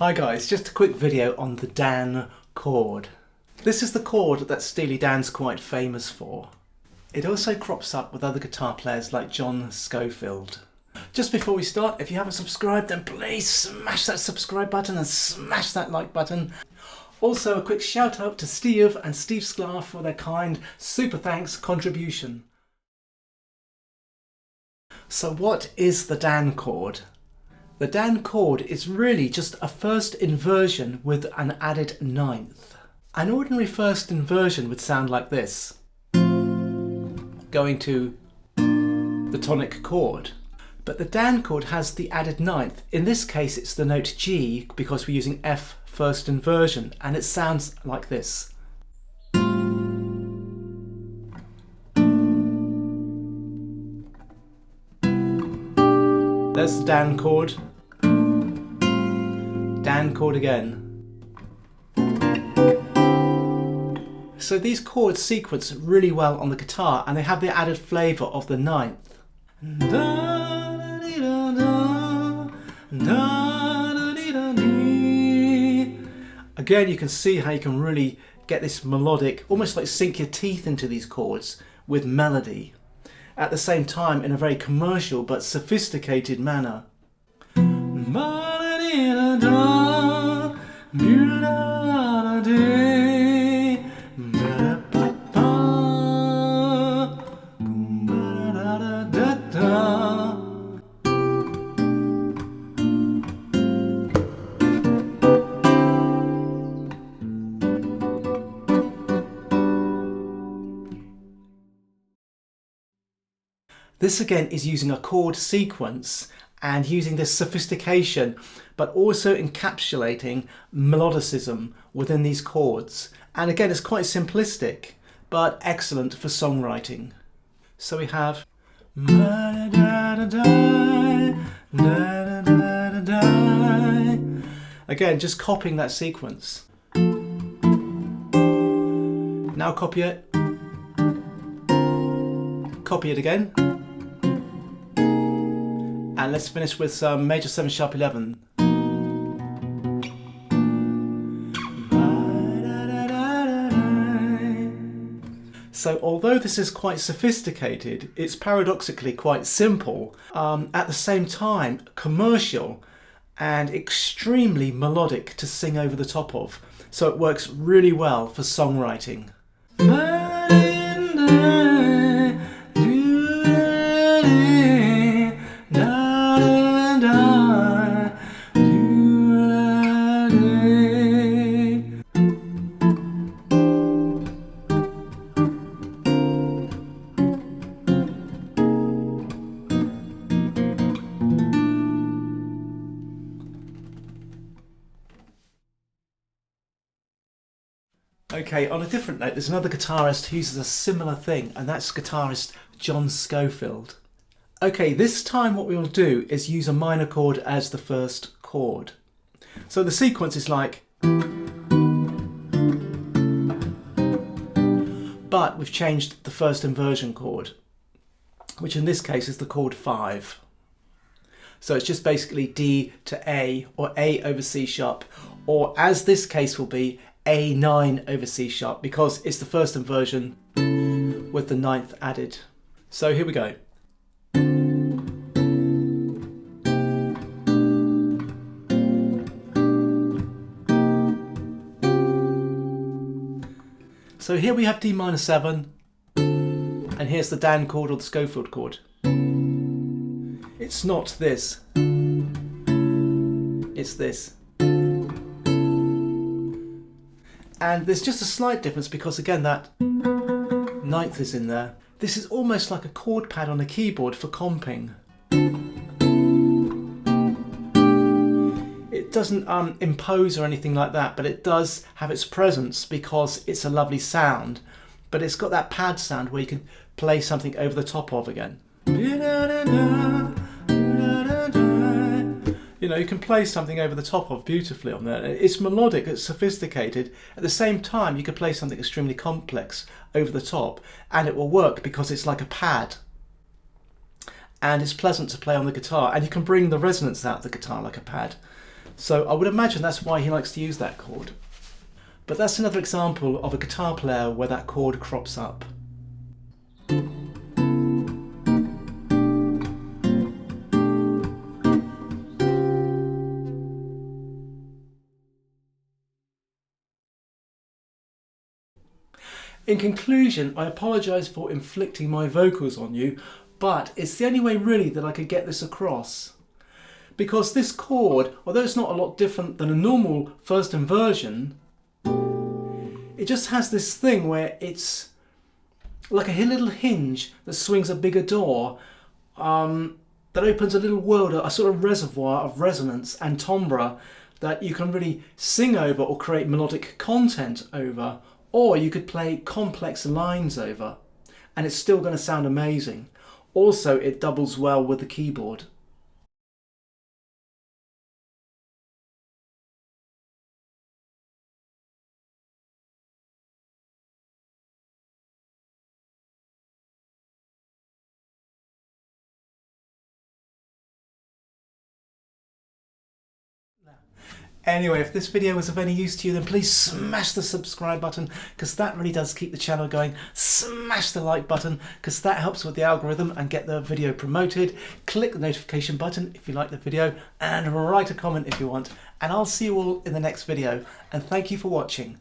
Hi guys, just a quick video on the Dan chord. This is the chord that Steely Dan's quite famous for. It also crops up with other guitar players like John Scofield. Just before we start, if you haven't subscribed, then please smash that subscribe button and smash that like button. Also a quick shout out to Steve and Steve Sklar for their kind super thanks contribution. So what is the Dan chord? The Dan chord is really just a first inversion with an added ninth. An ordinary first inversion would sound like this, going to the tonic chord. But the Dan chord has the added ninth. In this case it's the note G because we're using F first inversion, and it sounds like this. There's the Dan chord. Dan chord again. So these chords sequence really well on the guitar, and they have the added flavour of the ninth. Again, you can see how you can really get this melodic, almost like sink your teeth into these chords with melody, at the same time in a very commercial but sophisticated manner. This again is using a chord sequence and using this sophistication, but also encapsulating melodicism within these chords. And again, it's quite simplistic, but excellent for songwriting. So we have again, just copying that sequence. Now copy it. Copy it again. And let's finish with some major 7 sharp 11. So although this is quite sophisticated, it's paradoxically quite simple, at the same time commercial and extremely melodic to sing over the top of. So it works really well for songwriting. Okay, on a different note, there's another guitarist who uses a similar thing, and that's guitarist John Scofield. Okay, this time what we'll do is use a minor chord as the first chord. So the sequence is like, but we've changed the first inversion chord, which in this case is the chord 5. So it's just basically D to A, or A over C sharp, or as this case will be, A9 over C sharp, because it's the first inversion with the ninth added. So here we go. So here we have D minor 7, and here's the Dan chord or the Scofield chord. It's not this, it's this. And there's just a slight difference because again that ninth is in there. This is almost like a chord pad on a keyboard for comping. It doesn't impose or anything like that, but it does have its presence because it's a lovely sound. But it's got that pad sound where you can play something over the top of again. You know, you can play something over the top of beautifully on there. It's melodic, it's sophisticated. At the same time, you could play something extremely complex over the top, and it will work because it's like a pad. And it's pleasant to play on the guitar, and you can bring the resonance out of the guitar like a pad. So I would imagine that's why he likes to use that chord. But that's another example of a guitar player where that chord crops up. In conclusion, I apologise for inflicting my vocals on you, but it's the only way really that I could get this across. Because this chord, although it's not a lot different than a normal first inversion, it just has this thing where it's like a little hinge that swings a bigger door, that opens a little world, a sort of reservoir of resonance and timbre that you can really sing over or create melodic content over, or you could play complex lines over, and it's still going to sound amazing. Also, it doubles well with the keyboard. Anyway, if this video was of any use to you, then please smash the subscribe button, because that really does keep the channel going. Smash the like button, because that helps with the algorithm and get the video promoted. Click the notification button if you like the video, and write a comment if you want. And I'll see you all in the next video. And thank you for watching.